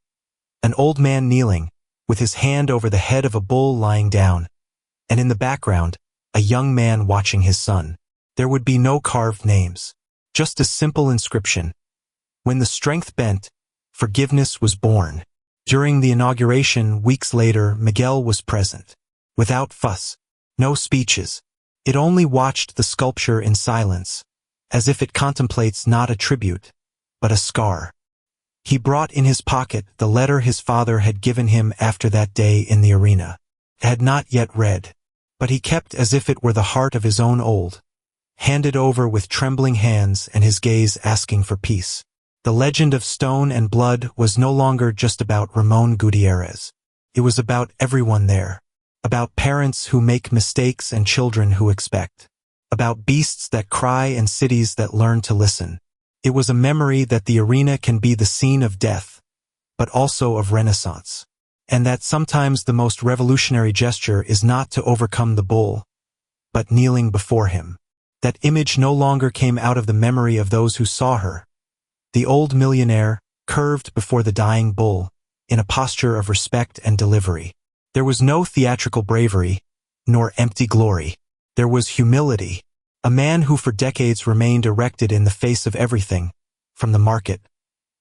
An old man kneeling, with his hand over the head of a bull lying down, and in the background, a young man watching his son. There would be no carved names, just a simple inscription. When the strength bent, forgiveness was born. During the inauguration, weeks later, Miguel was present. Without fuss, no speeches. It only watched the sculpture in silence, as if it contemplates not a tribute, but a scar. He brought in his pocket the letter his father had given him after that day in the arena. Had not yet read, but he kept as if it were the heart of his own old, handed over with trembling hands and his gaze asking for peace. The legend of stone and blood was no longer just about Ramon Gutierrez. It was about everyone there. About parents who make mistakes and children who expect. About beasts that cry and cities that learn to listen. It was a memory that the arena can be the scene of death, but also of renaissance. And that sometimes the most revolutionary gesture is not to overcome the bull, but kneeling before him. That image no longer came out of the memory of those who saw her. The old millionaire, curved before the dying bull, in a posture of respect and delivery. There was no theatrical bravery, nor empty glory. There was humility. A man who for decades remained erected in the face of everything, from the market,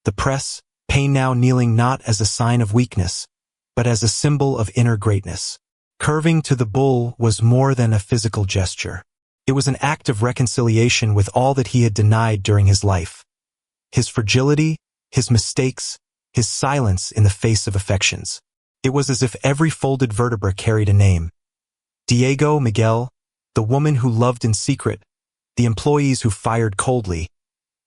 the press, pain now kneeling not as a sign of weakness, but as a symbol of inner greatness. Curving to the bull was more than a physical gesture. It was an act of reconciliation with all that he had denied during his life. His fragility, his mistakes, his silence in the face of affections. It was as if every folded vertebra carried a name. Diego, Miguel, the woman who loved in secret, the employees who fired coldly,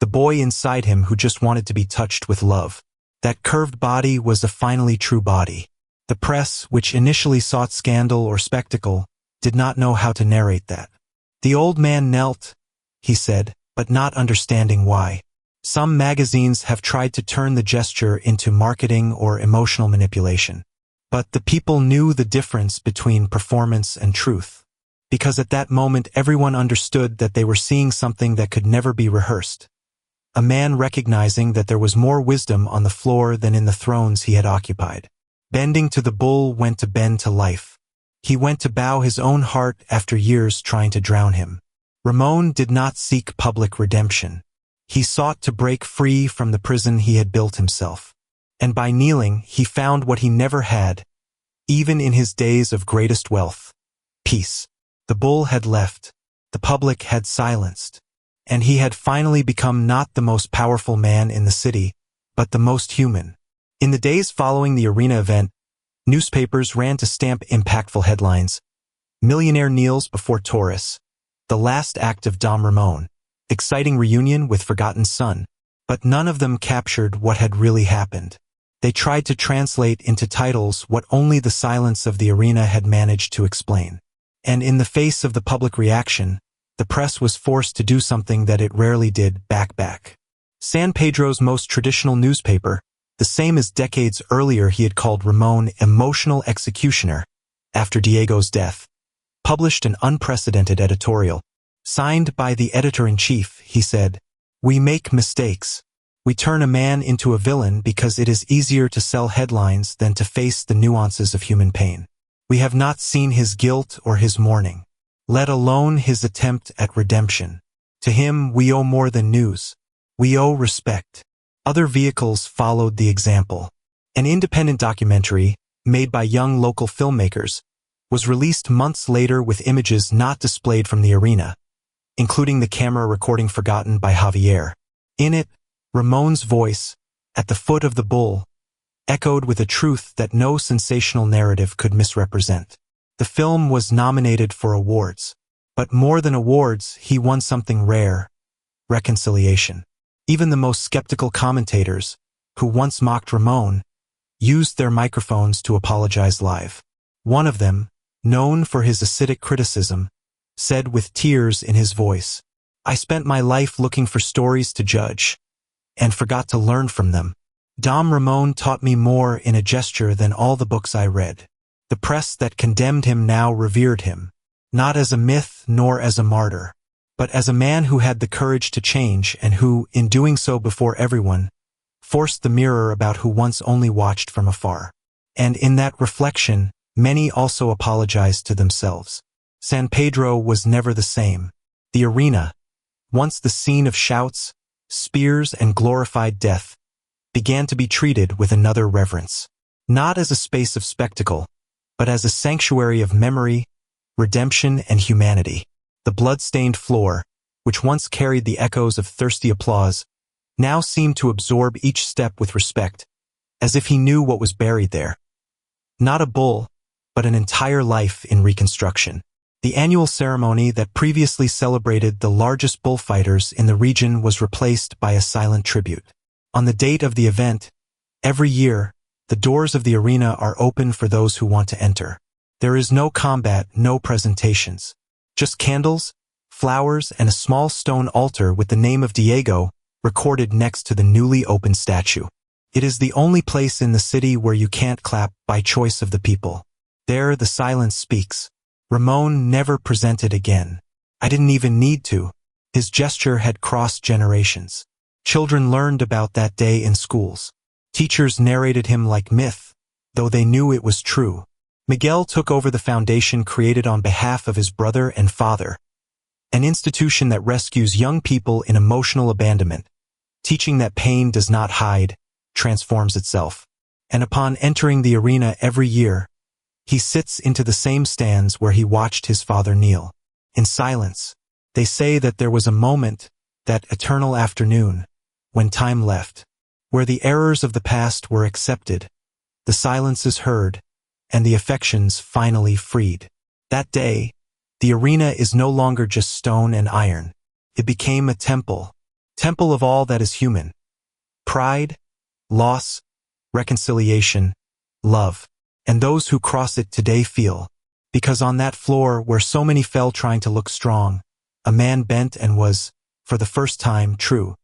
the boy inside him who just wanted to be touched with love. That curved body was a finally true body. The press, which initially sought scandal or spectacle, did not know how to narrate that. The old man knelt, he said, but not understanding why. Some magazines have tried to turn the gesture into marketing or emotional manipulation. But the people knew the difference between performance and truth. Because at that moment everyone understood that they were seeing something that could never be rehearsed. A man recognizing that there was more wisdom on the floor than in the thrones he had occupied. Bending to the bull went to bend to life. He went to bow his own heart after years trying to drown him. Ramon did not seek public redemption. He sought to break free from the prison he had built himself. And by kneeling, he found what he never had, even in his days of greatest wealth: peace. The bull had left, the public had silenced, and he had finally become not the most powerful man in the city, but the most human. In the days following the arena event, newspapers ran to stamp impactful headlines. Millionaire kneels before Taurus. The last act of Dom Ramon. Exciting reunion with forgotten son. But none of them captured what had really happened. They tried to translate into titles what only the silence of the arena had managed to explain. And in the face of the public reaction, the press was forced to do something that it rarely did: back. San Pedro's most traditional newspaper, the same as decades earlier he had called Ramon emotional executioner, after Diego's death, published an unprecedented editorial. Signed by the editor-in-chief, he said, "We make mistakes. We turn a man into a villain because it is easier to sell headlines than to face the nuances of human pain. We have not seen his guilt or his mourning, let alone his attempt at redemption. To him we owe more than news. We owe respect." Other vehicles followed the example. An independent documentary, made by young local filmmakers, was released months later with images not displayed from the arena, including the camera recording forgotten by Javier. In it, Ramon's voice, at the foot of the bull, echoed with a truth that no sensational narrative could misrepresent. The film was nominated for awards. But more than awards, he won something rare: reconciliation. Even the most skeptical commentators, who once mocked Ramon, used their microphones to apologize live. One of them, known for his acidic criticism, said with tears in his voice, "I spent my life looking for stories to judge, and forgot to learn from them. Dom Ramon taught me more in a gesture than all the books I read." The press that condemned him now revered him, not as a myth nor as a martyr, but as a man who had the courage to change and who, in doing so before everyone, forced the mirror about who once only watched from afar. And in that reflection, many also apologized to themselves. San Pedro was never the same. The arena, once the scene of shouts, spears, and glorified death, began to be treated with another reverence. Not as a space of spectacle, but as a sanctuary of memory, redemption, and humanity. The blood-stained floor, which once carried the echoes of thirsty applause, now seemed to absorb each step with respect, as if he knew what was buried there. Not a bull, but an entire life in reconstruction. The annual ceremony that previously celebrated the largest bullfighters in the region was replaced by a silent tribute. On the date of the event, every year, the doors of the arena are open for those who want to enter. There is no combat, no presentations. Just candles, flowers, and a small stone altar with the name of Diego recorded next to the newly opened statue. It is the only place in the city where you can't clap by choice of the people. There the silence speaks. Ramon never presented again. I didn't even need to. His gesture had crossed generations. Children learned about that day in schools. Teachers narrated him like myth, though they knew it was true. Miguel took over the foundation created on behalf of his brother and father, an institution that rescues young people in emotional abandonment, teaching that pain does not hide, transforms itself. And upon entering the arena every year, he sits into the same stands where he watched his father kneel. In silence, they say that there was a moment, that eternal afternoon, when time left, where the errors of the past were accepted, the silences heard, and the affections finally freed. That day, the arena is no longer just stone and iron. It became a temple of all that is human. Pride, loss, reconciliation, love. And those who cross it today feel, because on that floor where so many fell trying to look strong, a man bent and was, for the first time, true.